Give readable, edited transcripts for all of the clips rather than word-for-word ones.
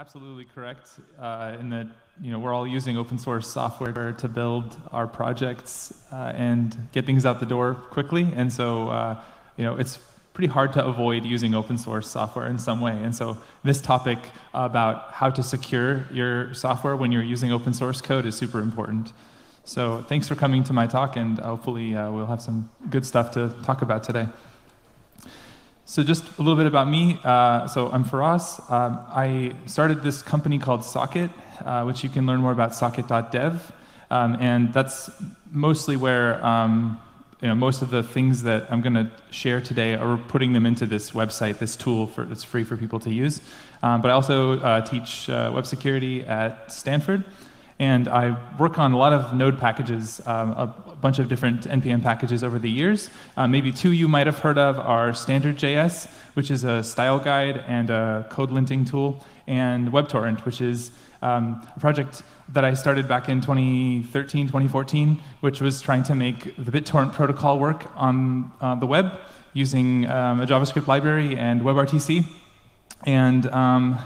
Absolutely correct in that we're all using open source software to build our projects and get things out the door quickly, and so it's pretty hard to avoid using open source software in some way. And so this topic about how to secure your software when you're using open source code is super important. So thanks for coming to my talk, and hopefully we'll have some good stuff to talk about today. So just a little bit about me. So I'm Firas. I started this company called Socket, which you can learn more about socket.dev. And that's mostly where most of the things that I'm going to share today are putting them into this website, this tool that's free for people to use. But I also teach web security at Stanford. And I work on a lot of Node packages, a bunch of different NPM packages over the years. Maybe two you might have heard of are Standard.js, which is a style guide and a code linting tool, and WebTorrent, which is a project that I started back in 2013, 2014, which was trying to make the BitTorrent protocol work on the web using a JavaScript library and WebRTC. And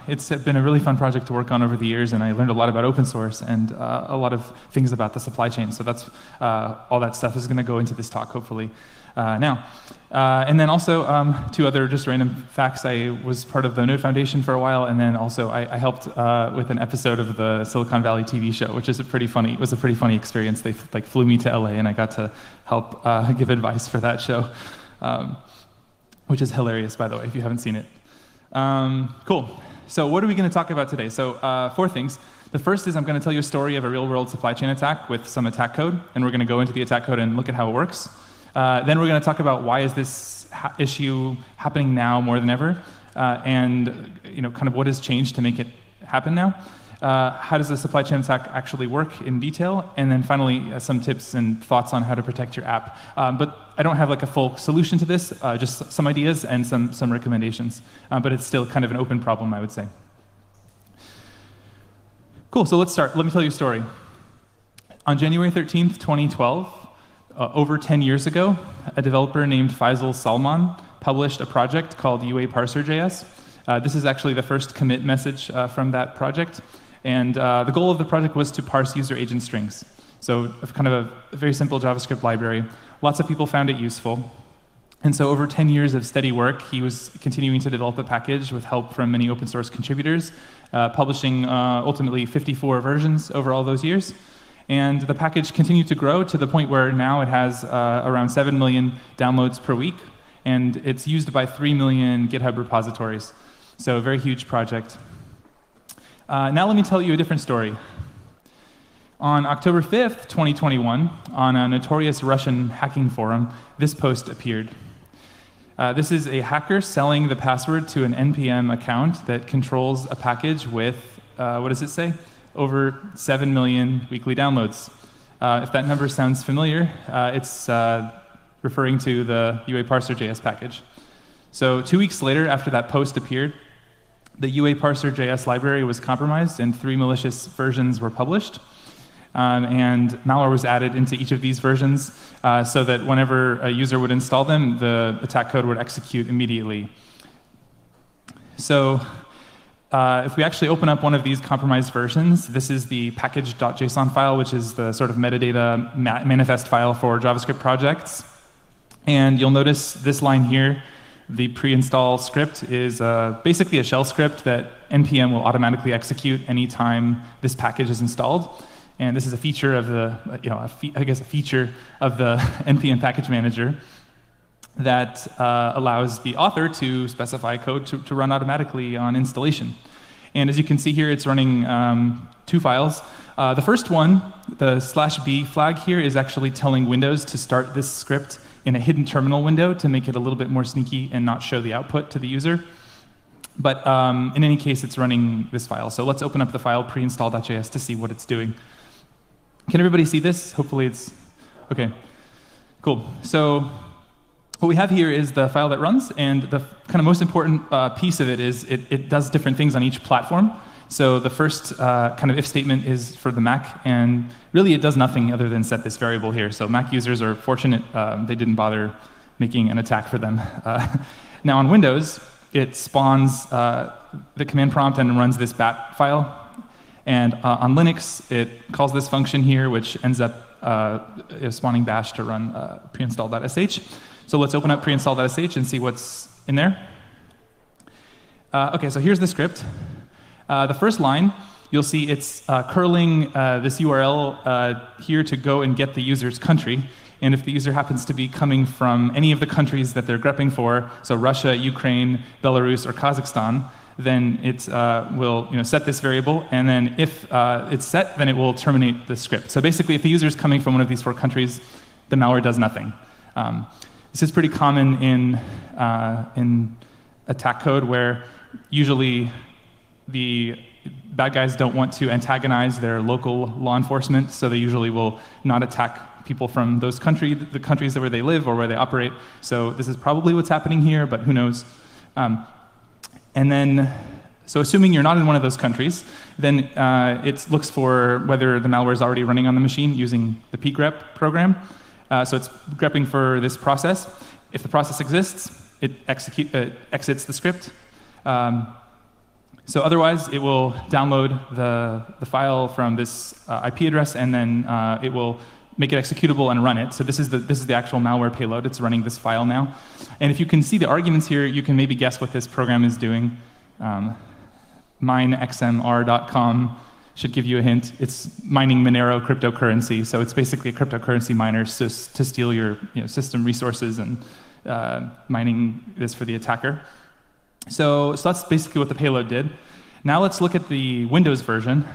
it's been a really fun project to work on over the years, and I learned a lot about open source and a lot of things about the supply chain. So that's all that stuff is going to go into this talk, hopefully, now. And then also, two other just random facts. I was part of the Node Foundation for a while, and then also I helped with an episode of the Silicon Valley TV show, which is it was a pretty funny experience. They flew me to LA, and I got to help give advice for that show, which is hilarious, by the way, if you haven't seen it. Cool. So what are we going to talk about today? So 4 things. The first is I'm going to tell you a story of a real-world supply chain attack with some attack code, and we're going to go into the attack code and look at how it works. Then we're going to talk about why is this issue happening now more than ever, and kind of what has changed to make it happen now. How does the supply chain attack actually work in detail? And then finally, some tips and thoughts on how to protect your app. But I don't have a full solution to this, just some ideas and some recommendations. But it's still kind of an open problem, I would say. Cool, so let's start. Let me tell you a story. On January 13th, 2012, over 10 years ago, a developer named Faisal Salman published a project called UA-Parser.js. This is actually the first commit message from that project. And the goal of the project was to parse user agent strings. So kind of a very simple JavaScript library. Lots of people found it useful. And so over 10 years of steady work, he was continuing to develop the package with help from many open source contributors, publishing ultimately 54 versions over all those years. And the package continued to grow to the point where now it has around 7 million downloads per week. And it's used by 3 million GitHub repositories. So a very huge project. Now let me tell you a different story. On October 5th, 2021, on a notorious Russian hacking forum, this post appeared. This is a hacker selling the password to an NPM account that controls a package with, what does it say? Over 7 million weekly downloads. If that number sounds familiar, it's referring to the UA-Parser.js package. So 2 weeks later, after that post appeared, the UA-Parser.js library was compromised and 3 malicious versions were published. And malware was added into each of these versions so that whenever a user would install them, the attack code would execute immediately. So if we actually open up one of these compromised versions, this is the package.json file, which is the sort of metadata manifest file for JavaScript projects. And you'll notice this line here. The pre-install script is basically a shell script that NPM will automatically execute anytime this package is installed. And this is a feature of the, a feature of the NPM package manager that allows the author to specify code to run automatically on installation. And as you can see here, it's running 2 files. The first one, the /b flag here, is actually telling Windows to start this script in a hidden terminal window to make it a little bit more sneaky and not show the output to the user. But in any case, it's running this file. So let's open up the file preinstall.js to see what it's doing. Can everybody see this? Hopefully it's OK. Cool. So what we have here is the file that runs, and the kind of most important piece of it is it does different things on each platform. So the first kind of if statement is for the Mac, and really it does nothing other than set this variable here. So Mac users are fortunate they didn't bother making an attack for them. Now on Windows, it spawns the command prompt and runs this bat file. And on Linux, it calls this function here, which ends up spawning bash to run preinstall.sh. So let's open up preinstall.sh and see what's in there. OK, so here's the script. The first line, you'll see it's curling this URL here to go and get the user's country. And if the user happens to be coming from any of the countries that they're grepping for, so Russia, Ukraine, Belarus, or Kazakhstan, then it will set this variable. And then if it's set, then it will terminate the script. So basically, if the user is coming from one of these 4 countries, the malware does nothing. This is pretty common in attack code, where usually the bad guys don't want to antagonize their local law enforcement, so they usually will not attack people from those countries, the countries where they live or where they operate. So this is probably what's happening here, but who knows? And then, so assuming you're not in one of those countries, then it looks for whether the malware is already running on the machine using the pgrep program. So it's grepping for this process. If the process exists, it exits the script. So otherwise, it will download the file from this IP address, and then it will make it executable and run it. So this is the actual malware payload. It's running this file now. And if you can see the arguments here, you can maybe guess what this program is doing. Minexmr.com should give you a hint. It's mining Monero cryptocurrency. So it's basically a cryptocurrency miner to steal your system resources and mining this for the attacker. So that's basically what the payload did. Now let's look at the Windows version.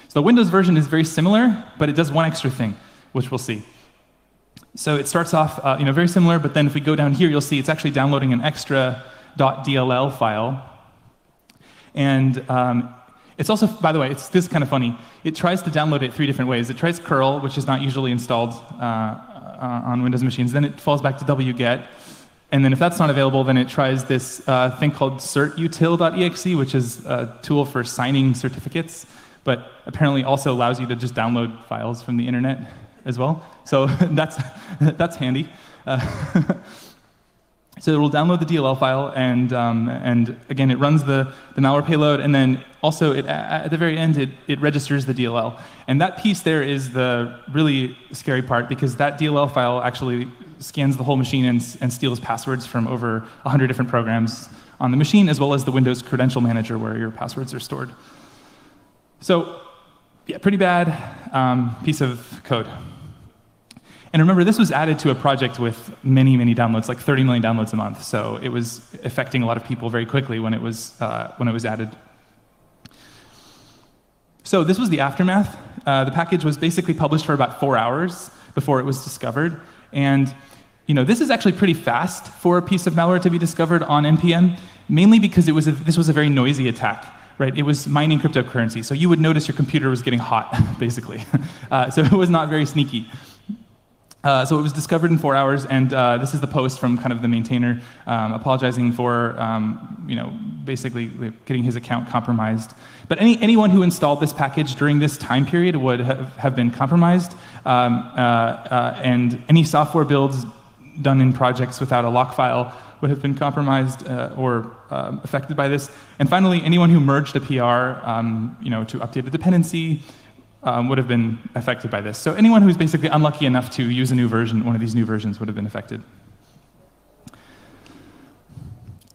So the Windows version is very similar, but it does one extra thing, which we'll see. So it starts off very similar, but then if we go down here, you'll see it's actually downloading an extra .dll file. And it's also, by the way, this is kind of funny. It tries to download it 3 different ways. It tries curl, which is not usually installed on Windows machines. Then it falls back to wget. And then if that's not available, then it tries this thing called certutil.exe, which is a tool for signing certificates, but apparently also allows you to just download files from the internet as well. So that's handy. So it will download the DLL file, and again, it runs the malware payload, and then also at the very end, it registers the DLL. And that piece there is the really scary part, because that DLL file actually scans the whole machine and steals passwords from over 100 different programs on the machine, as well as the Windows Credential Manager where your passwords are stored. So yeah, pretty bad piece of code. And remember, this was added to a project with many, many downloads, like 30 million downloads a month. So it was affecting a lot of people very quickly when it was added. So this was the aftermath. The package was basically published for about 4 hours before it was discovered. And this is actually pretty fast for a piece of malware to be discovered on NPM, mainly because this was a very noisy attack. Right? It was mining cryptocurrency. So you would notice your computer was getting hot, basically. So it was not very sneaky. So it was discovered in 4 hours, and this is the post from kind of the maintainer apologizing for, basically getting his account compromised. But anyone who installed this package during this time period would have been compromised, and any software builds done in projects without a lock file would have been compromised or affected by this. And finally, anyone who merged a PR, to update a dependency, would have been affected by this. So anyone who's basically unlucky enough to use a new version, one of these new versions, would have been affected.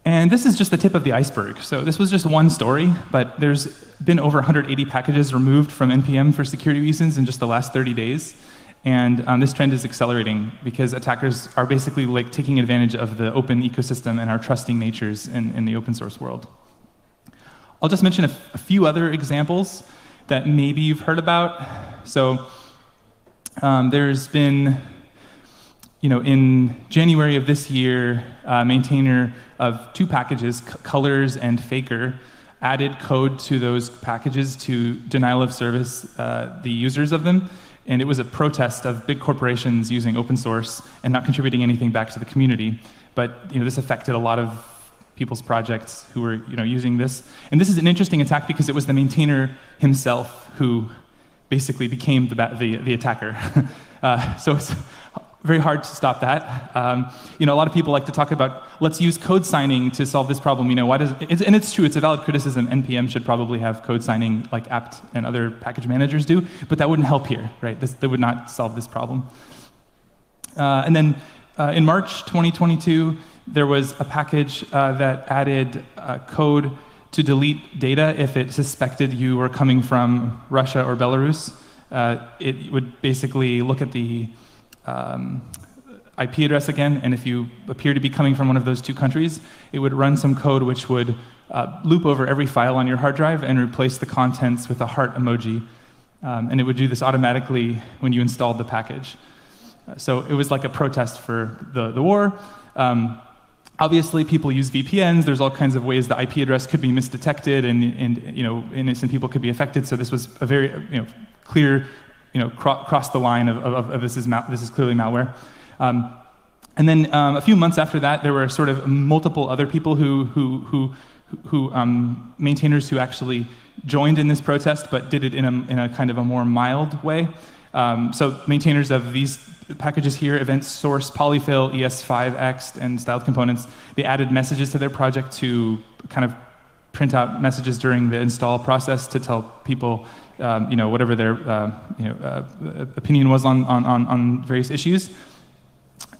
And this is just the tip of the iceberg. So this was just one story, but there's been over 180 packages removed from NPM for security reasons in just the last 30 days. And this trend is accelerating because attackers are basically like taking advantage of the open ecosystem and our trusting natures in the open source world. I'll just mention a few other examples that maybe you've heard about. So there's been, in January of this year, a maintainer of 2 packages, Colors and Faker, added code to those packages to denial of service the users of them. And it was a protest of big corporations using open source and not contributing anything back to the community. But this affected a lot of people's projects who were using this. And this is an interesting attack because it was the maintainer himself who basically became the attacker. So it's very hard to stop that. A lot of people like to talk about, let's use code signing to solve this problem. Why does and it's true, it's a valid criticism. NPM should probably have code signing like apt and other package managers do, but that wouldn't help here, right? That would not solve this problem. And then in March 2022, there was a package that added code to delete data if it suspected you were coming from Russia or Belarus. It would basically look at the IP address again, and if you appear to be coming from one of those two countries, it would run some code which would loop over every file on your hard drive and replace the contents with a heart emoji. And it would do this automatically when you installed the package. So it was like a protest for the war. Obviously, people use VPNs. There's all kinds of ways the IP address could be misdetected, and innocent people could be affected. So this was a very clear, cross the line of this is clearly malware. And then a few months after that, there were sort of multiple other people who maintainers who actually joined in this protest, but did it in a kind of a more mild way. So maintainers of these packages here, event source, polyfill, ES5X, and styled components, they added messages to their project to kind of print out messages during the install process to tell people, whatever their opinion was on various issues.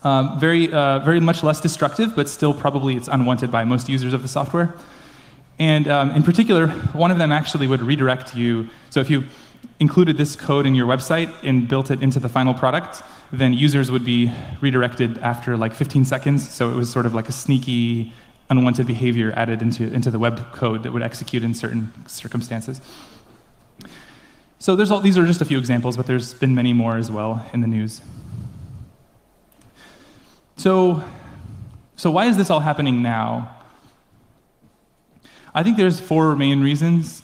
Very much less destructive, but still probably it's unwanted by most users of the software. And in particular, one of them actually would redirect you. So if you included this code in your website and built it into the final product, then users would be redirected after like 15 seconds. So it was sort of like a sneaky, unwanted behavior added into the web code that would execute in certain circumstances. So these are just a few examples, but there's been many more as well in the news. So why is this all happening now? I think there's 4 main reasons.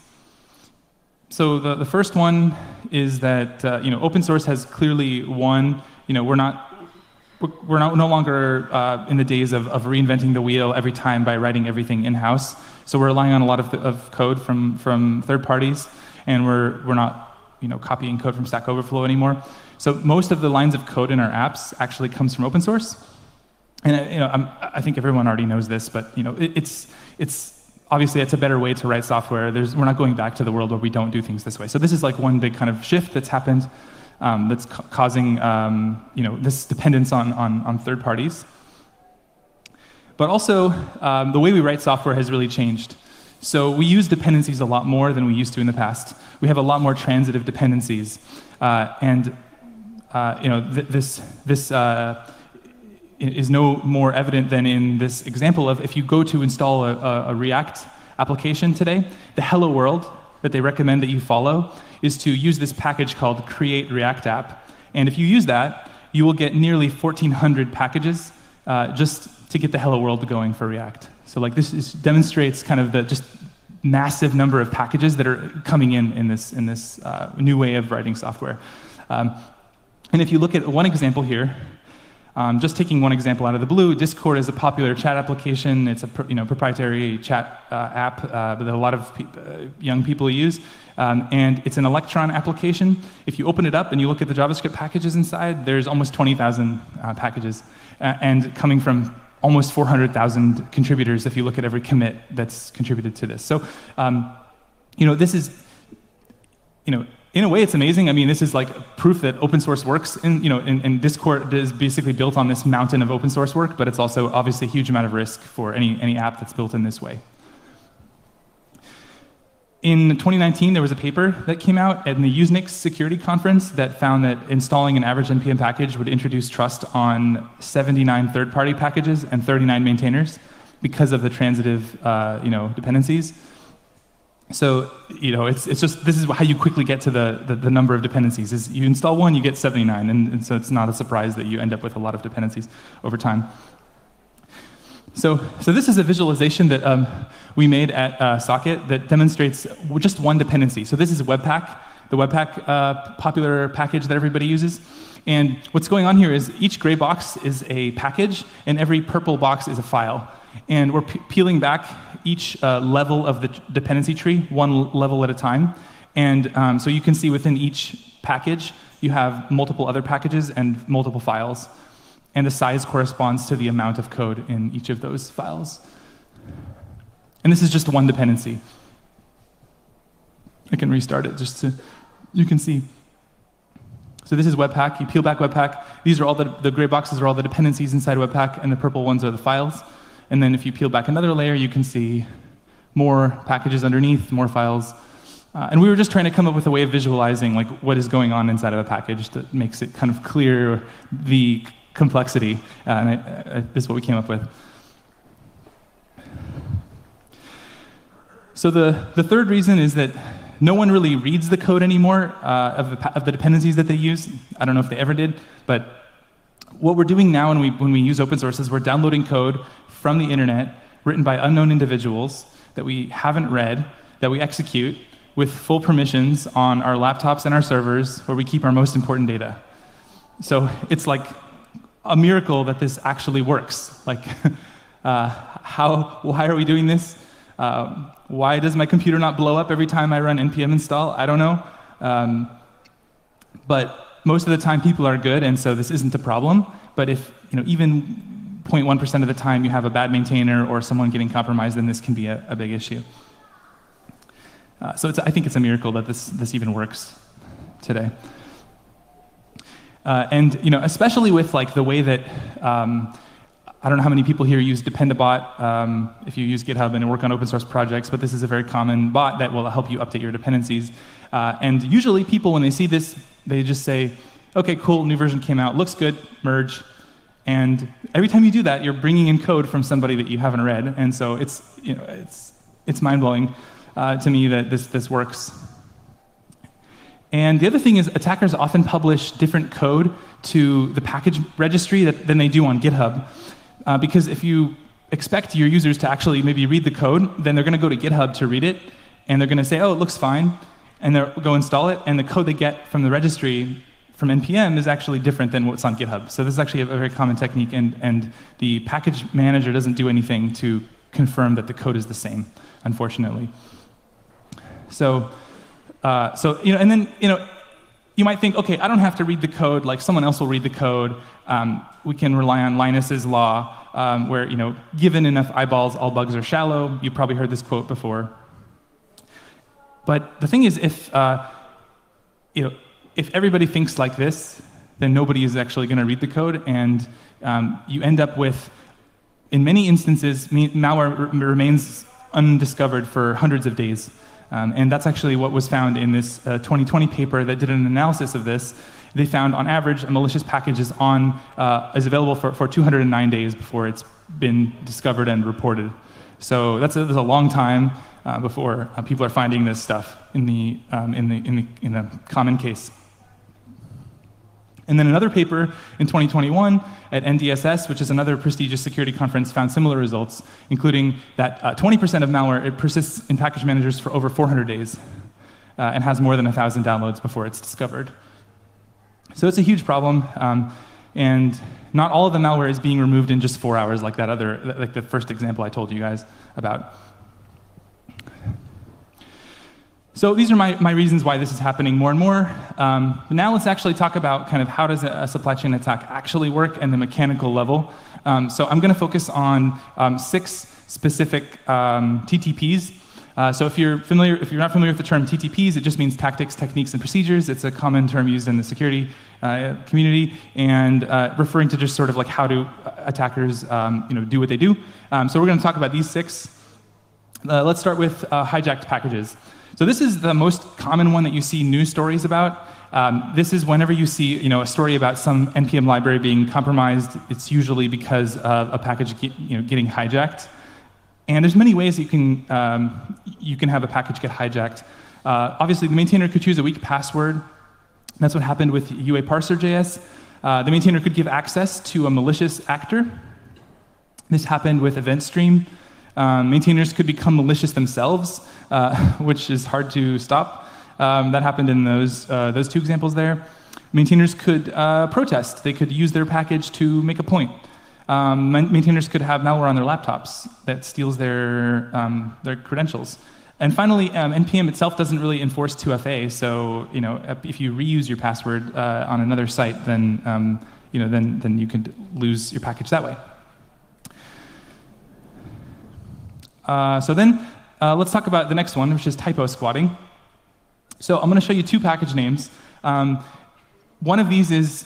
So the first one is that open source has clearly won. We're no longer in the days of reinventing the wheel every time by writing everything in-house. So we're relying on a lot of code from third parties, and we're not copying code from Stack Overflow anymore. So most of the lines of code in our apps actually comes from open source. And I think everyone already knows this, but it's obviously it's a better way to write software. We're not going back to the world where we don't do things this way. So this is like one big kind of shift that's happened that's causing this dependence on third parties. But also the way we write software has really changed. So we use dependencies a lot more than we used to in the past. We have a lot more transitive dependencies, this is no more evident than in this example of if you go to install a React application today, the hello world that they recommend that you follow is to use this package called create React app. And if you use that, you will get nearly 1,400 packages just to get the hello world going for React. So like this demonstrates kind of the just massive number of packages that are coming in this new way of writing software. And if you look at one example here, just taking one example out of the blue, Discord is a popular chat application. It's a proprietary chat app that a lot of young people use. And it's an Electron application. If you open it up and you look at the JavaScript packages inside, there's almost 20,000 packages, and coming from almost 400,000 contributors if you look at every commit that's contributed to this. So, this is, in a way, it's amazing. I mean, this is like proof that open source works. And Discord is basically built on this mountain of open source work, but it's also obviously a huge amount of risk for any app that's built in this way. In 2019, there was a paper that came out at the Usenix security conference that found that installing an average NPM package would introduce trust on 79 third-party packages and 39 maintainers because of the transitive, dependencies. So, it's just, this is how you quickly get to the number of dependencies. Is you install one, you get 79, and so it's not a surprise that you end up with a lot of dependencies over time. So this is a visualization that we made at Socket that demonstrates just one dependency. So this is Webpack. the Webpack popular package that everybody uses. And what's going on here is each gray box is a package, and every purple box is a file. And we're peeling back each level of the dependency tree, one level at a time. And so you can see within each package, you have multiple other packages and multiple files. And the size corresponds to the amount of code in each of those files. And this is just one dependency. I can restart it just so you can see. So this is Webpack. You peel back Webpack. These are all the gray boxes are all the dependencies inside Webpack, and the purple ones are the files. And then if you peel back another layer, you can see more packages underneath, more files. And we were just trying to come up with a way of visualizing like what is going on inside of a package that makes it kind of clear the complexity. This is what we came up with. So the third reason is that no one really reads the code anymore of the dependencies that they use. I don't know if they ever did, but what we're doing now when we use open source is we're downloading code from the internet written by unknown individuals that we haven't read, that we execute with full permissions on our laptops and our servers where we keep our most important data. So it's like a miracle that this actually works. Like, why are we doing this? Why does my computer not blow up every time I run npm install? I don't know. But most of the time people are good, and so this isn't a problem. But if even 0.1% of the time you have a bad maintainer or someone getting compromised, then this can be a big issue. So I think it's a miracle that this even works today. And especially with like the way that I don't know how many people here use Dependabot if you use GitHub and work on open source projects, but this is a very common bot that will help you update your dependencies. And usually people, when they see this, they just say, OK, cool, new version came out, looks good, merge. And every time you do that, you're bringing in code from somebody that you haven't read. And so it's mind-blowing to me that this works. And the other thing is attackers often publish different code to the package registry than they do on GitHub. Because if you expect your users to actually maybe read the code, then they're going to go to GitHub to read it, and they're going to say, oh, it looks fine, and they'll go install it, and the code they get from the registry from NPM is actually different than what's on GitHub. So this is actually a very common technique, and the package manager doesn't do anything to confirm that the code is the same, unfortunately. So and then you might think, OK, I don't have to read the code. Like someone else will read the code. We can rely on Linus's law, where given enough eyeballs, all bugs are shallow. You probably heard this quote before. But the thing is, if everybody thinks like this, then nobody is actually going to read the code, and you end up with, in many instances, malware remains undiscovered for hundreds of days. And that's actually what was found in this 2020 paper that did an analysis of this. They found, on average, a malicious package is available for 209 days before it's been discovered and reported. So that's a long time before people are finding this stuff in the common case. And then another paper in 2021 at NDSS, which is another prestigious security conference, found similar results, including that 20% of malware, it persists in package managers for over 400 days and has more than 1,000 downloads before it's discovered. So it's a huge problem, and not all of the malware is being removed in just 4 hours like the first example I told you guys about. So these are my reasons why this is happening more and more. Now let's actually talk about kind of how does a supply chain attack actually work and the mechanical level. So I'm going to focus on 6 specific TTPs. So if you're not familiar with the term TTPs, it just means tactics, techniques, and procedures. It's a common term used in the security community, and referring to just sort of like how do attackers do what they do. So we're going to talk about these 6. Let's start with hijacked packages. So this is the most common one that you see news stories about. This is whenever you see a story about some NPM library being compromised, it's usually because of a package getting hijacked. And there's many ways you can have a package get hijacked. Obviously, the maintainer could choose a weak password. That's what happened with UA-Parser.js. The maintainer could give access to a malicious actor. This happened with EventStream. Maintainers could become malicious themselves, which is hard to stop. That happened in those two examples there. Maintainers could protest. They could use their package to make a point. Maintainers could have malware on their laptops that steals their credentials. And finally, NPM itself doesn't really enforce 2FA. So if you reuse your password on another site, then then you can lose your package that way. So then let's talk about the next one, which is typo squatting. So I'm going to show you two package names. One of these is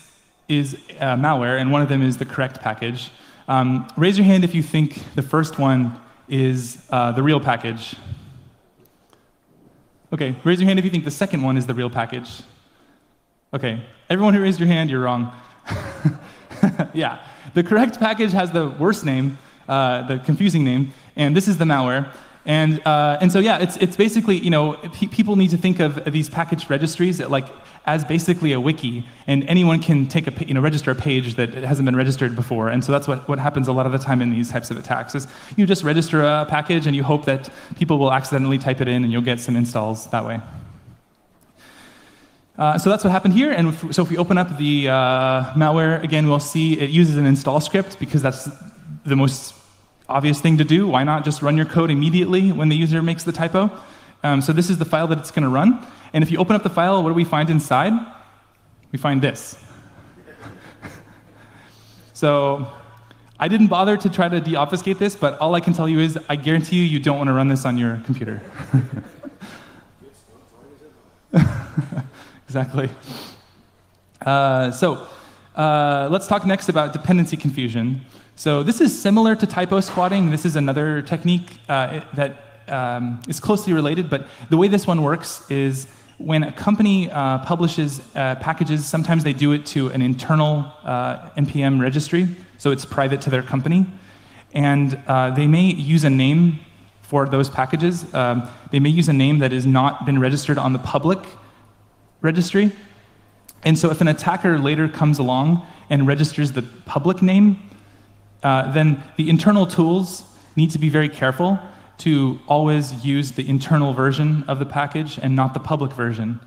malware, and one of them is the correct package. Raise your hand if you think the first one is the real package. OK, raise your hand if you think the second one is the real package. OK, everyone who raised your hand, you're wrong. Yeah, the correct package has the worst name, the confusing name, and this is the malware. And so yeah, it's basically, people need to think of these package registries as basically a wiki, and anyone can take register a page that hasn't been registered before. And so that's what happens a lot of the time in these types of attacks is you just register a package and you hope that people will accidentally type it in and you'll get some installs that way. So that's what happened here. And so if we open up the malware, again, we'll see it uses an install script because that's the most obvious thing to do. Why not just run your code immediately when the user makes the typo? So this is the file that it's going to run. And if you open up the file, what do we find inside? We find this. So I didn't bother to try to deobfuscate this, but all I can tell you is I guarantee you don't want to run this on your computer. Exactly. So let's talk next about dependency confusion. So this is similar to typo squatting. This is another technique that is closely related, but the way this one works is when a company publishes packages, sometimes they do it to an internal NPM registry, so it's private to their company. And they may use a name for those packages. They may use a name that has not been registered on the public registry. And so if an attacker later comes along and registers the public name, then the internal tools need to be very careful to always use the internal version of the package and not the public version.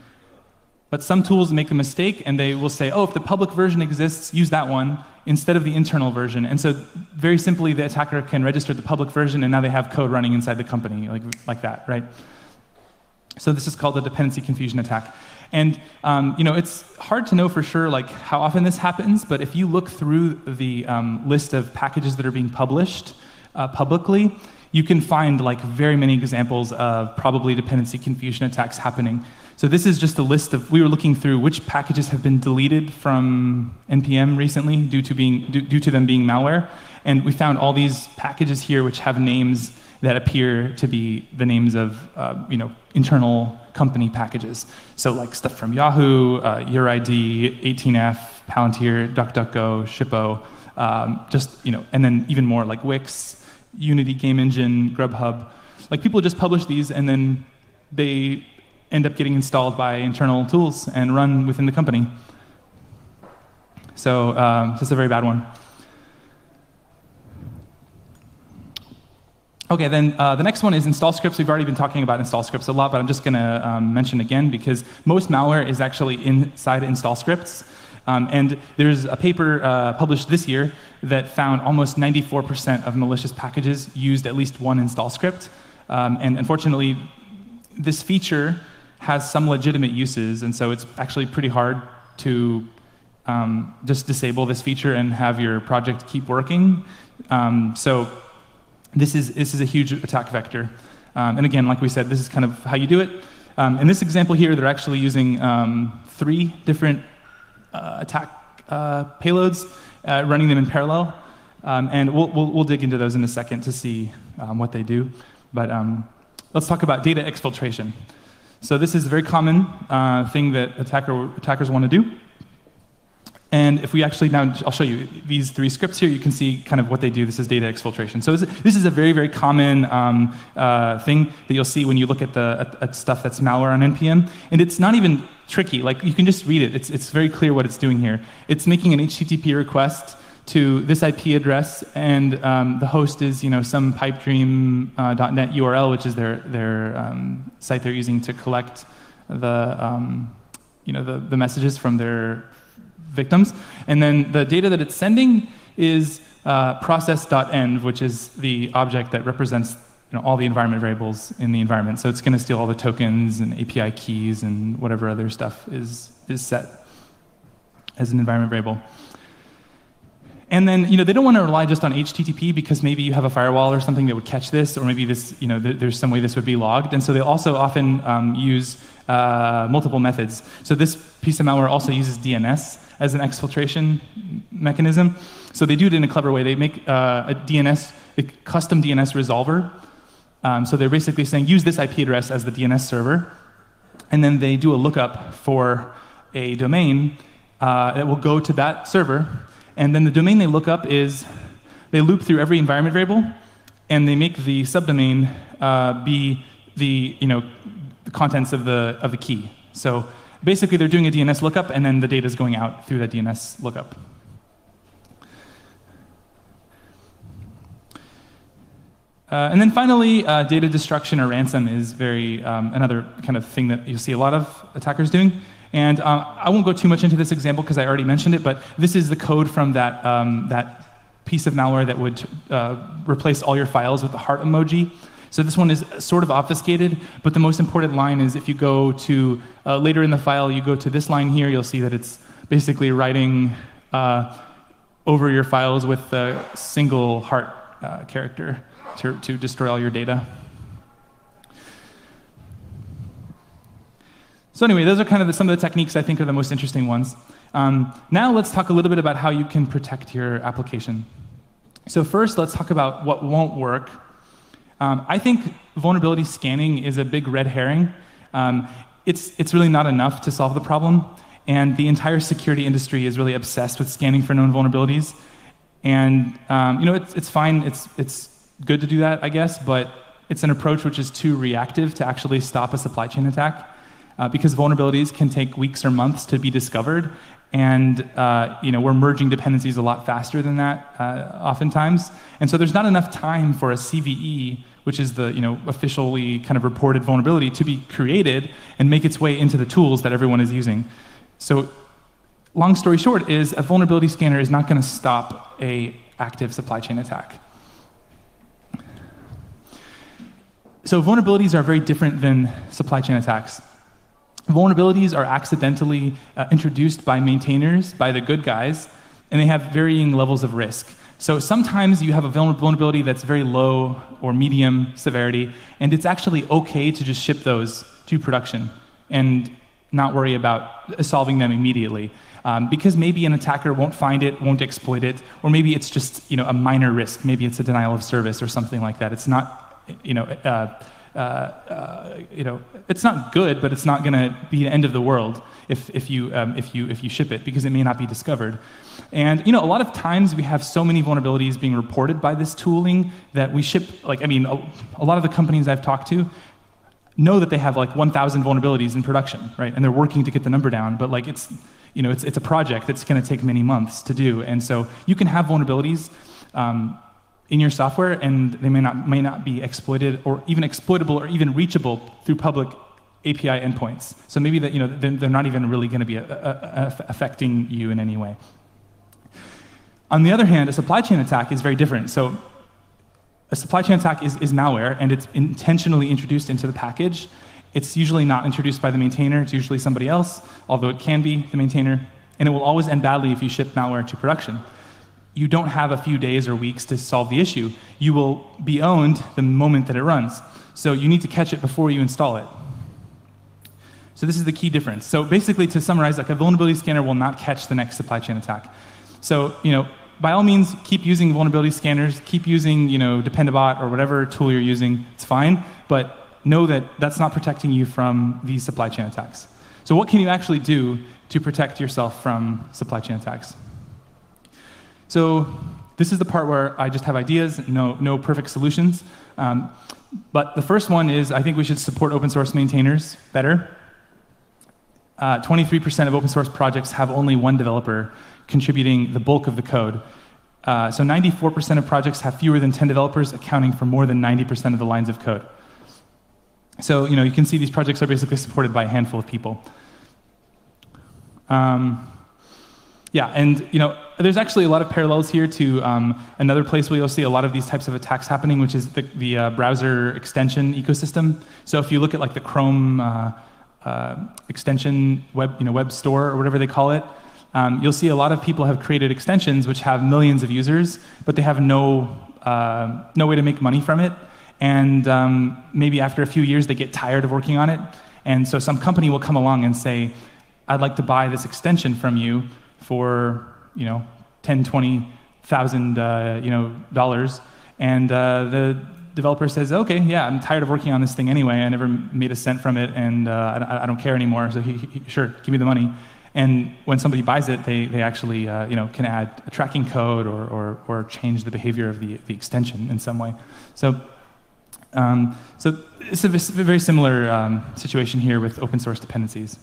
But some tools make a mistake, and they will say, oh, if the public version exists, use that one instead of the internal version. And so very simply, the attacker can register the public version, and now they have code running inside the company, like that, right? So this is called the dependency confusion attack. And it's hard to know for sure how often this happens, but if you look through the list of packages that are being published publicly, you can find very many examples of probably dependency confusion attacks happening. So this is just a list of, we were looking through which packages have been deleted from NPM recently due to them being malware. And we found all these packages here which have names that appear to be the names of internal company packages. So stuff from Yahoo, URID, 18F, Palantir, DuckDuckGo, Shippo, and then even more like Wix, Unity Game Engine, Grubhub. People just publish these and then they end up getting installed by internal tools and run within the company. So this is a very bad one. OK, then the next one is install scripts. We've already been talking about install scripts a lot, but I'm just going to mention again because most malware is actually inside install scripts. And there's a paper published this year that found almost 94% of malicious packages used at least one install script. And unfortunately, this feature has some legitimate uses, and so it's actually pretty hard to just disable this feature and have your project keep working. So this is a huge attack vector. And again, like we said, this is kind of how you do it. In this example here, they're actually using 3 different attack payloads, running them in parallel. And we'll dig into those in a second to see what they do. But let's talk about data exfiltration. So this is a very common thing that attackers want to do. And if we actually now, I'll show you these 3 scripts here. You can see kind of what they do. This is data exfiltration. So this is a very, very common thing that you'll see when you look at stuff that's malware on NPM. And it's not even tricky. You can just read it. It's very clear what it's doing here. It's making an HTTP request to this IP address, and the host is some pipedream.net URL, which is their site they're using to collect the messages from their victims. And then the data that it's sending is process.env, which is the object that represents all the environment variables in the environment. So it's going to steal all the tokens and API keys and whatever other stuff is set as an environment variable. And then they don't want to rely just on HTTP because maybe you have a firewall or something that would catch this, or maybe this there's some way this would be logged. And so they also often use multiple methods. So this piece of malware also uses DNS as an exfiltration mechanism. So they do it in a clever way. They make a custom DNS resolver. So they're basically saying, use this IP address as the DNS server, and then they do a lookup for a domain that will go to that server, and then the domain they look up they loop through every environment variable, and they make the subdomain be the contents of the key. So basically, they're doing a DNS lookup, and then the data is going out through that DNS lookup. And then finally, data destruction or ransom is another kind of thing that you see a lot of attackers doing. And I won't go too much into this example because I already mentioned it, but this is the code from that piece of malware that would replace all your files with the heart emoji. So this one is sort of obfuscated, but the most important line is if you go to, later in the file, you go to this line here, you'll see that it's basically writing over your files with a single heart character to destroy all your data. So anyway, those are kind of some of the techniques I think are the most interesting ones. Now let's talk a little bit about how you can protect your application. So first, let's talk about what won't work. I think vulnerability scanning is a big red herring. It's really not enough to solve the problem, and the entire security industry is really obsessed with scanning for known vulnerabilities. And it's fine. It's good to do that, I guess, but it's an approach which is too reactive to actually stop a supply chain attack, because vulnerabilities can take weeks or months to be discovered, and we're merging dependencies a lot faster than that oftentimes. And so there's not enough time for a CVE, which is the officially kind of reported vulnerability, to be created and make its way into the tools that everyone is using. So long story short is a vulnerability scanner is not going to stop an active supply chain attack. So vulnerabilities are very different than supply chain attacks. Vulnerabilities are accidentally introduced by maintainers, by the good guys, and they have varying levels of risk. So sometimes you have a vulnerability that's very low or medium severity, and it's actually okay to just ship those to production and not worry about solving them immediately. Because maybe an attacker won't find it, won't exploit it, or maybe it's just a minor risk. Maybe it's a denial of service or something like that. It's not it's not good, but it's not going to be the end of the world if you ship it, because it may not be discovered. And a lot of times we have so many vulnerabilities being reported by this tooling that we ship. A lot of the companies I've talked to know that they have 1,000 vulnerabilities in production, right? And they're working to get the number down, but it's a project that's going to take many months to do. And so you can have vulnerabilities in your software, and they may not be exploited or even exploitable or even reachable through public API endpoints. So maybe that they're not even really going to be affecting you in any way. On the other hand, a supply chain attack is very different. So a supply chain attack is malware, and it's intentionally introduced into the package. It's usually not introduced by the maintainer. It's usually somebody else, although it can be the maintainer. And it will always end badly if you ship malware to production. You don't have a few days or weeks to solve the issue. You will be owned the moment that it runs. So you need to catch it before you install it. So this is the key difference. So basically, to summarize, a vulnerability scanner will not catch the next supply chain attack. So by all means, keep using vulnerability scanners, keep using Dependabot or whatever tool you're using. It's fine, but know that that's not protecting you from these supply chain attacks. So what can you actually do to protect yourself from supply chain attacks? So this is the part where I just have ideas, no perfect solutions. But the first one is I think we should support open source maintainers better. 23% of open source projects have only one developer contributing the bulk of the code. So 94% of projects have fewer than 10 developers, accounting for more than 90% of the lines of code. So you can see these projects are basically supported by a handful of people. Yeah, and there's actually a lot of parallels here to another place where you'll see a lot of these types of attacks happening, which is the browser extension ecosystem. So if you look at like the Chrome extension web store or whatever they call it, you'll see a lot of people have created extensions which have millions of users, but they have no way to make money from it. And maybe after a few years, they get tired of working on it. And so some company will come along and say, I'd like to buy this extension from you for $10,000, $20,000 dollars. And the developer says, okay, yeah, I'm tired of working on this thing anyway. I never made a cent from it, and I don't care anymore. So sure, give me the money. And when somebody buys it, they actually can add a tracking code or change the behavior of the extension in some way. So it's a very similar situation here with open source dependencies.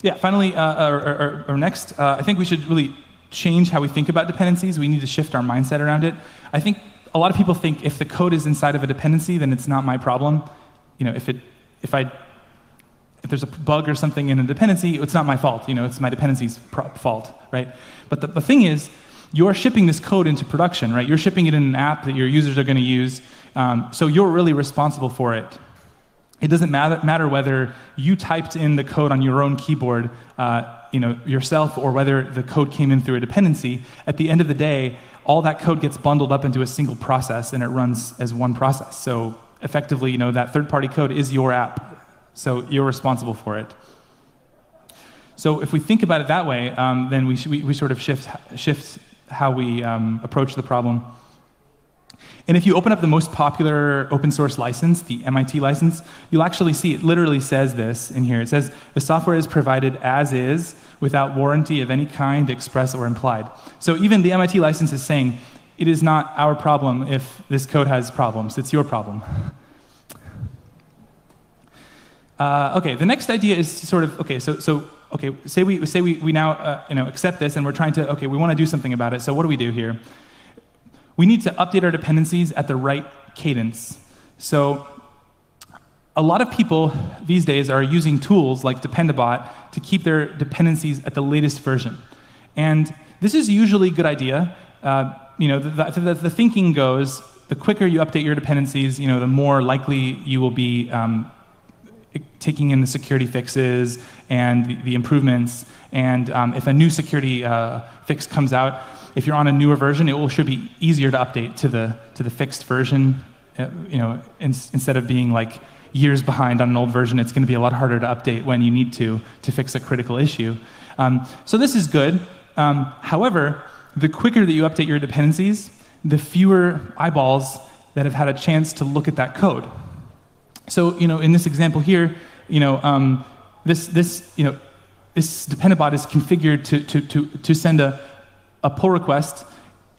Yeah, finally, or next, I think we should really change how we think about dependencies. We need to shift our mindset around it. I think a lot of people think if the code is inside of a dependency, then it's not my problem. If there's a bug or something in a dependency, it's not my fault. It's my dependency's fault, right? But the thing is, you're shipping this code into production, right? You're shipping it in an app that your users are going to use, so you're really responsible for it. It doesn't matter whether you typed in the code on your own keyboard, yourself, or whether the code came in through a dependency. At the end of the day, all that code gets bundled up into a single process, and it runs as one process. So effectively, that third-party code is your app, so you're responsible for it. So if we think about it that way, then we sort of shift how we approach the problem. And if you open up the most popular open source license, the MIT license, you'll actually see it literally says this in here. It says, the software is provided as is, without warranty of any kind, express or implied. So even the MIT license is saying, it is not our problem if this code has problems. It's your problem. Okay, the next idea is sort of, okay, say we now accept this, and we're trying to, we want to do something about it. So what do we do here? We need to update our dependencies at the right cadence. So a lot of people these days are using tools like Dependabot to keep their dependencies at the latest version. And this is usually a good idea. The thinking goes, the quicker you update your dependencies, the more likely you will be taking in the security fixes and the improvements. And if a new security fix comes out, if you're on a newer version, it should be easier to update to the fixed version. Instead of being like years behind on an old version, it's going to be a lot harder to update when you need to fix a critical issue. So this is good. However, the quicker that you update your dependencies, the fewer eyeballs that have had a chance to look at that code. So in this example here, this Dependabot is configured to send a pull request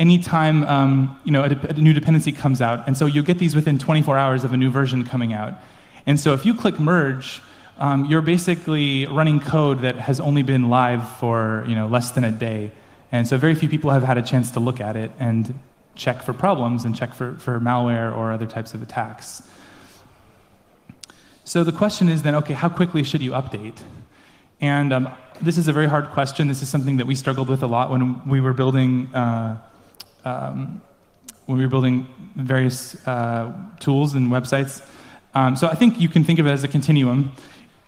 anytime a new dependency comes out. And so you'll get these within 24 hours of a new version coming out. And so if you click merge, you're basically running code that has only been live for less than a day. And so very few people have had a chance to look at it and check for problems and check for malware or other types of attacks. So the question is then, okay, how quickly should you update? And this is a very hard question. This is something that we struggled with a lot when we were building various tools and websites. So I think you can think of it as a continuum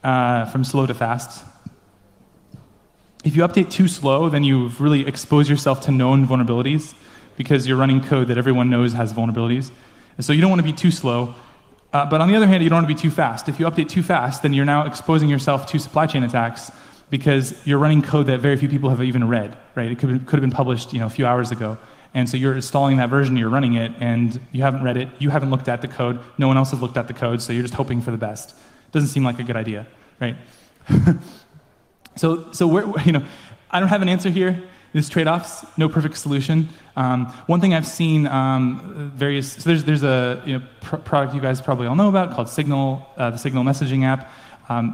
from slow to fast. If you update too slow, then you've really exposed yourself to known vulnerabilities because you're running code that everyone knows has vulnerabilities. And so you don't want to be too slow. But on the other hand, you don't want to be too fast. If you update too fast, then you're now exposing yourself to supply chain attacks because you're running code that very few people have even read, right? It could have been published a few hours ago. And so you're installing that version, you're running it, and you haven't read it, you haven't looked at the code, no one else has looked at the code, so you're just hoping for the best. Doesn't seem like a good idea, right? So I don't have an answer here. There's trade-offs, no perfect solution. One thing I've seen so there's a product you guys probably all know about called Signal, the Signal messaging app.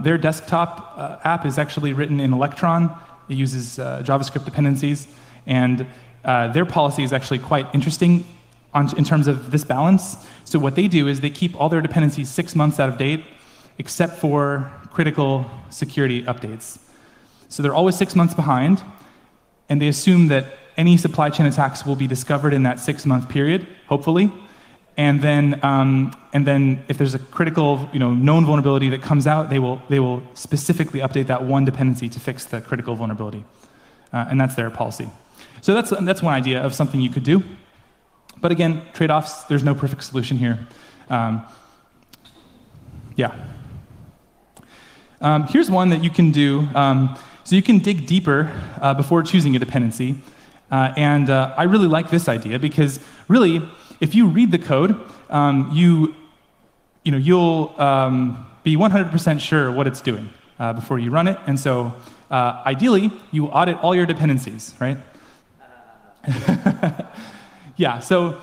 Their desktop app is actually written in Electron. It uses JavaScript dependencies, and their policy is actually quite interesting. in terms of this balance. So what they do is they keep all their dependencies 6 months out of date, except for critical security updates. So they're always 6 months behind, and they assume that any supply chain attacks will be discovered in that 6-month period, hopefully. And then if there's a critical, known vulnerability that comes out, they will specifically update that one dependency to fix the critical vulnerability, and that's their policy. So that's one idea of something you could do. But again, trade-offs. There's no perfect solution here. Here's one that you can do. So you can dig deeper before choosing a dependency, and I really like this idea because really, if you read the code, you'll be 100% sure what it's doing before you run it. And so ideally, you audit all your dependencies, right? Yeah, so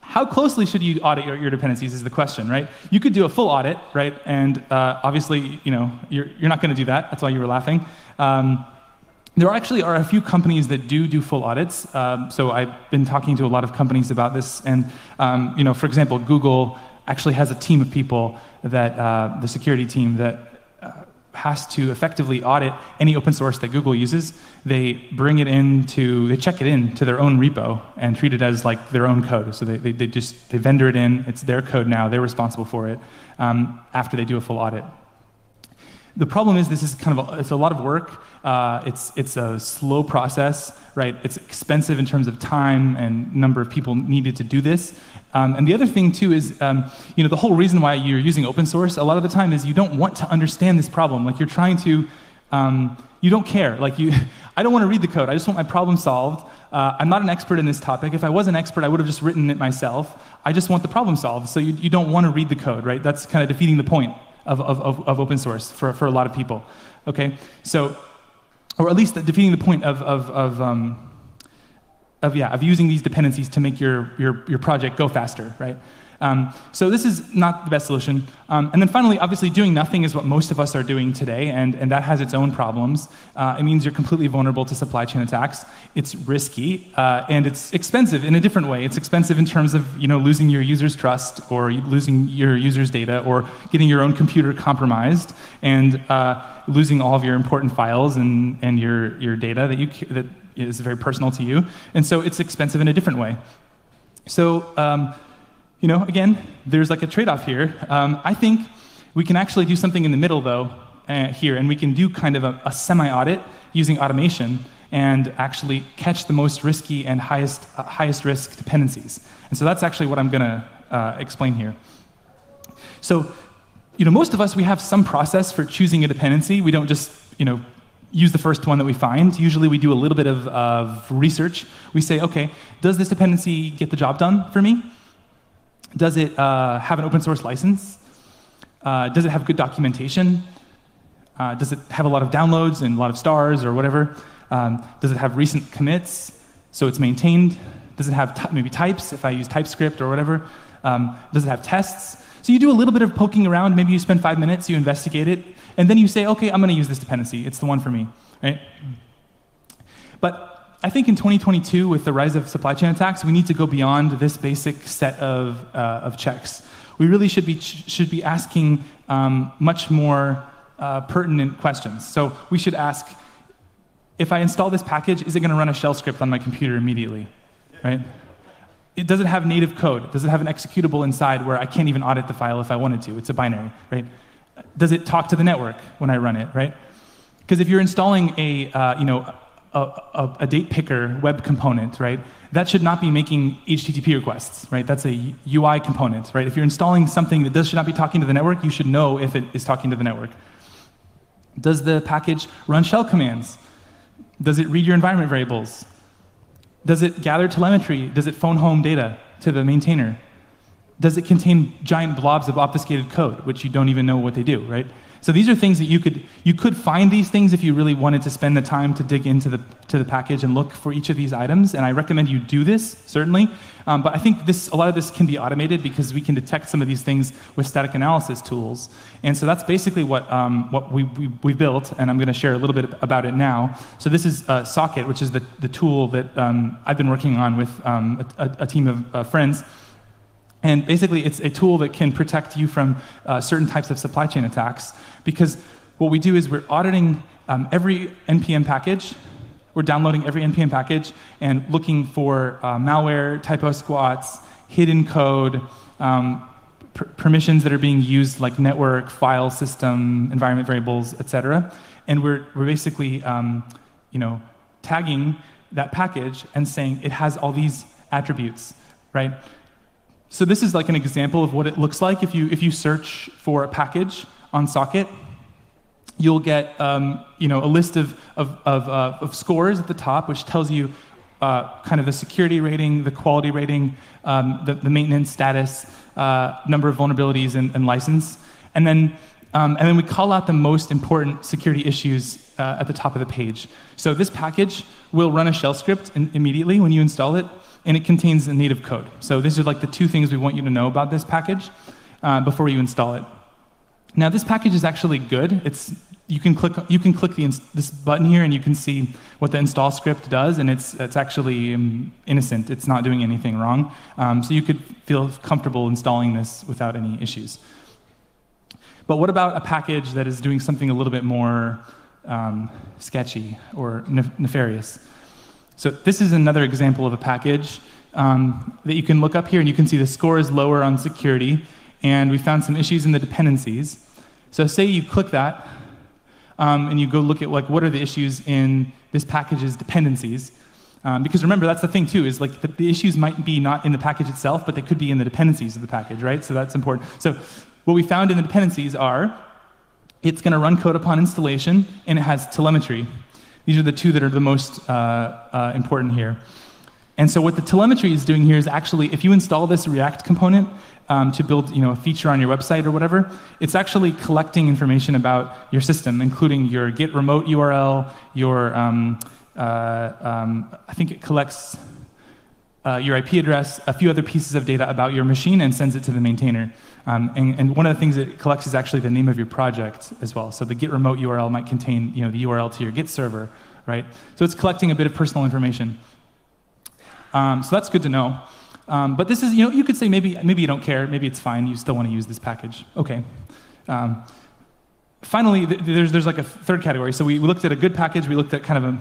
how closely should you audit your dependencies is the question, right? You could do a full audit, right? And obviously, you're not going to do that. That's why you were laughing. There actually are a few companies that do full audits. So I've been talking to a lot of companies about this, and for example, Google actually has a team of people that the security team that has to effectively audit any open source that Google uses. They check it into their own repo and treat it as like their own code. So they vendor it in. It's their code now. They're responsible for it after they do a full audit. The problem is this is it's a lot of work. It's a slow process, right? It's expensive in terms of time and number of people needed to do this. And the other thing too is, the whole reason why you're using open source a lot of the time is you don't want to understand this problem. Like you're trying to, you don't care. Like I don't want to read the code. I just want my problem solved. I'm not an expert in this topic. If I was an expert, I would have just written it myself. I just want the problem solved. So you don't want to read the code, right? That's kind of defeating the point of open source for a lot of people. Okay, so, or at least defeating the point of using these dependencies to make your project go faster, right? So this is not the best solution. And then finally, obviously, doing nothing is what most of us are doing today, and that has its own problems. It means you're completely vulnerable to supply chain attacks. It's risky, and it's expensive in a different way. It's expensive in terms of losing your users' trust, or losing your users' data, or getting your own computer compromised, and losing all of your important files and your data that is very personal to you. And so it's expensive in a different way. So again, there's like a trade-off here. I think we can actually do something in the middle, though, here, and we can do kind of a semi-audit using automation and actually catch the most risky and highest risk dependencies. And so that's actually what I'm going to explain here. So, most of us, we have some process for choosing a dependency. We don't just, use the first one that we find. Usually we do a little bit of research. We say, okay, does this dependency get the job done for me? Does it have an open source license? Does it have good documentation? Does it have a lot of downloads and a lot of stars or whatever? Does it have recent commits, so it's maintained? Does it have maybe types, if I use TypeScript or whatever? Does it have tests? So you do a little bit of poking around. Maybe you spend 5 minutes, you investigate it, and then you say, okay, I'm going to use this dependency. It's the one for me, right? But I think in 2022, with the rise of supply chain attacks, we need to go beyond this basic set of checks. We really should be asking much more pertinent questions. So we should ask, if I install this package, is it going to run a shell script on my computer immediately, right? Does it have native code? Does it have an executable inside where I can't even audit the file if I wanted to? It's a binary, right? Does it talk to the network when I run it, right? Because if you're installing a date picker web component, right, that should not be making HTTP requests, right? That's a UI component, right? If you're installing something that should not be talking to the network, you should know if it is talking to the network. Does the package run shell commands? Does it read your environment variables? Does it gather telemetry? Does it phone home data to the maintainer? Does it contain giant blobs of obfuscated code, which you don't even know what they do, right? So these are things that you could find these things if you really wanted to spend the time to dig into the package and look for each of these items. And I recommend you do this, certainly. But I think a lot of this can be automated because we can detect some of these things with static analysis tools. And so that's basically what we built, and I'm going to share a little bit about it now. So this is Socket, which is the tool that I've been working on with a team of friends. And basically, it's a tool that can protect you from certain types of supply chain attacks, because what we do is we're auditing every NPM package. We're downloading every NPM package and looking for malware, typo squats, hidden code, permissions that are being used, like network, file system, environment variables, etc. And we're basically tagging that package and saying it has all these attributes, right? So this is like an example of what it looks like if you search for a package on Socket. You'll get a list of scores at the top, which tells you kind of the security rating, the quality rating, the maintenance status, number of vulnerabilities, and license. And then we call out the most important security issues at the top of the page. So this package will run a shell script immediately when you install it, and it contains a native code. So these are like the two things we want you to know about this package before you install it. Now this package is actually good. You can click this button here, and you can see what the install script does, and it's actually innocent. It's not doing anything wrong. So you could feel comfortable installing this without any issues. But what about a package that is doing something a little bit more sketchy or nefarious? So this is another example of a package that you can look up here, and you can see the score is lower on security, and we found some issues in the dependencies. So say you click that, and you go look at what are the issues in this package's dependencies. Because remember, that's the thing too, is like the issues might be not in the package itself, but they could be in the dependencies of the package, right? So that's important. So what we found in the dependencies are, it's going to run code upon installation, and it has telemetry. These are the two that are the most important here. And so what the telemetry is doing here is actually, if you install this React component to build a feature on your website or whatever, it's actually collecting information about your system, including your get remote URL, your, I think it collects your IP address, a few other pieces of data about your machine, and sends it to the maintainer. And one of the things it collects is actually the name of your project as well. So the get remote URL might contain the URL to your Git server, right? So it's collecting a bit of personal information. So that's good to know. But this is, you could say maybe you don't care, maybe it's fine, you still want to use this package. Okay. Finally, there's like a third category. So we looked at a good package, we looked at kind of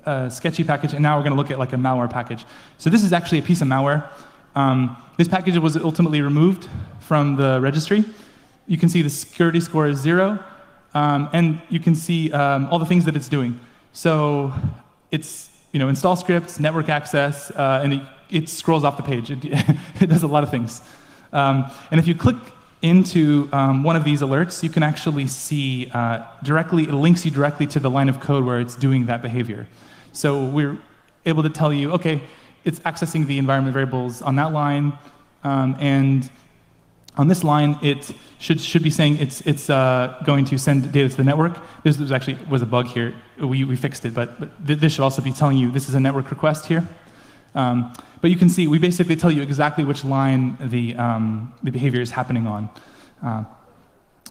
a sketchy package, and now we're going to look at like a malware package. So this is actually a piece of malware. This package was ultimately removed from the registry. You can see the security score is 0, and you can see all the things that it's doing. So it's install scripts, network access, and it scrolls off the page. It does a lot of things. And if you click into one of these alerts, you can actually see it links you directly to the line of code where it's doing that behavior. So we're able to tell you, okay, it's accessing the environment variables on that line, and on this line, it should be saying it's going to send data to the network. This was actually a bug here. We fixed it, but this should also be telling you this is a network request here. But you can see we basically tell you exactly which line the behavior is happening on.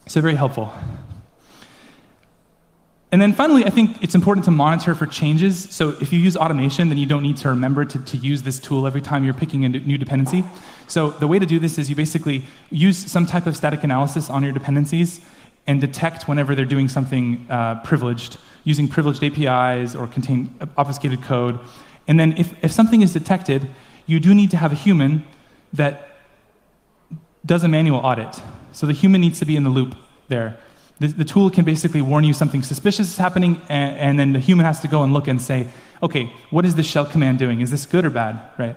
So very helpful. And then finally, I think it's important to monitor for changes. So if you use automation, then you don't need to remember to use this tool every time you're picking a new dependency. So the way to do this is you basically use some type of static analysis on your dependencies and detect whenever they're doing something privileged, using privileged APIs or contain obfuscated code. And then if something is detected, you do need to have a human that does a manual audit. So the human needs to be in the loop there. The tool can basically warn you something suspicious is happening, and then the human has to go and look and say, okay, what is this shell command doing? Is this good or bad, right?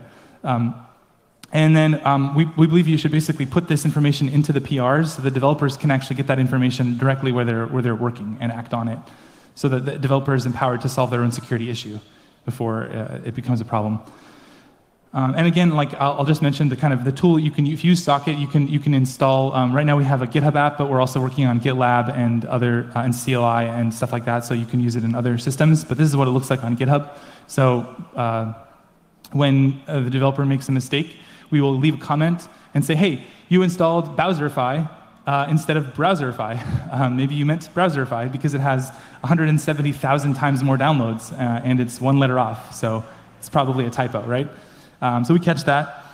And then we believe you should basically put this information into the PRs so the developers can actually get that information directly where they're working and act on it, so that the developer is empowered to solve their own security issue before it becomes a problem. And again, like I'll just mention the kind of the tool you can, if you use Socket, you can install. Right now we have a GitHub app, but we're also working on GitLab and other and CLI and stuff like that, so you can use it in other systems. But this is what it looks like on GitHub. So when the developer makes a mistake, we will leave a comment and say, hey, you installed Browserify instead of Browserify. Maybe you meant Browserify because it has 170,000 times more downloads and it's one letter off. So it's probably a typo, right? So we catch that.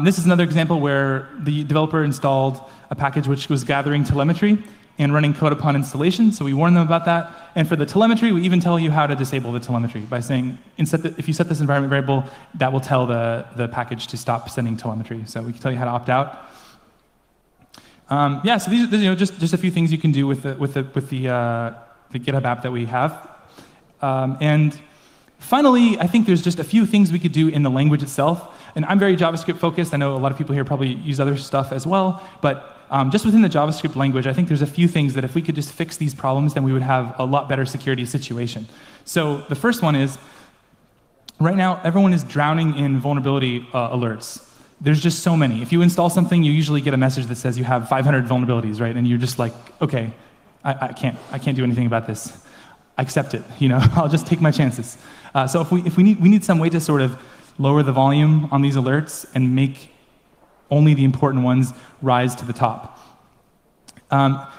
This is another example where the developer installed a package which was gathering telemetry and running code upon installation. So we warn them about that. And for the telemetry, we even tell you how to disable the telemetry by saying, if you set this environment variable, that will tell the package to stop sending telemetry. So we can tell you how to opt out. Yeah, so these are just a few things you can do with the GitHub app that we have. And finally, I think there's just a few things we could do in the language itself. And I'm very JavaScript focused. I know a lot of people here probably use other stuff as well. But just within the JavaScript language, I think there's a few things that if we could just fix these problems, then we would have a lot better security situation. So the first one is, right now, everyone is drowning in vulnerability alerts. There's just so many. If you install something, you usually get a message that says you have 500 vulnerabilities, right? And you're just like, OK, I can't do anything about this. I accept it. I'll just take my chances. So if we need some way to sort of lower the volume on these alerts and make only the important ones rise to the top.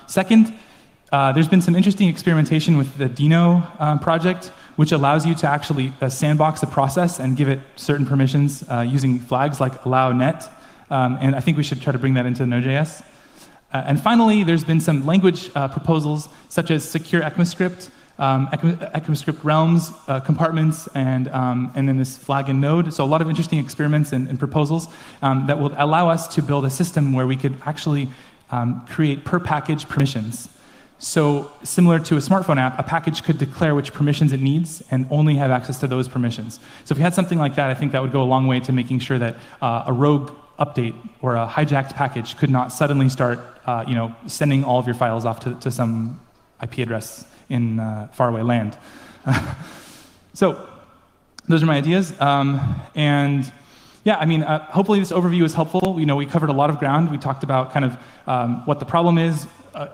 Second, there's been some interesting experimentation with the Dino project, which allows you to actually sandbox the process and give it certain permissions using flags like allow net. And I think we should try to bring that into Node.js. And finally, there's been some language proposals, such as secure ECMAScript, ECMAScript realms, compartments, and then this flag in Node. So a lot of interesting experiments and proposals that will allow us to build a system where we could actually create per package permissions. So similar to a smartphone app, a package could declare which permissions it needs and only have access to those permissions. So if we had something like that, I think that would go a long way to making sure that a rogue update or a hijacked package could not suddenly start sending all of your files off to some IP address in faraway land. So those are my ideas. And yeah, I mean, hopefully this overview is helpful. We covered a lot of ground. We talked about kind of what the problem is,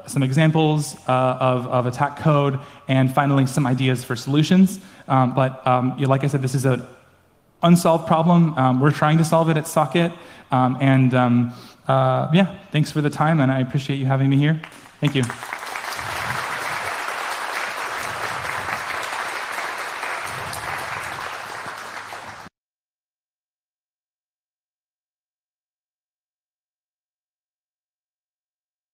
some examples of attack code, and finally some ideas for solutions. But like I said, this is an unsolved problem. We're trying to solve it at Socket. Yeah, thanks for the time, and I appreciate you having me here. Thank you.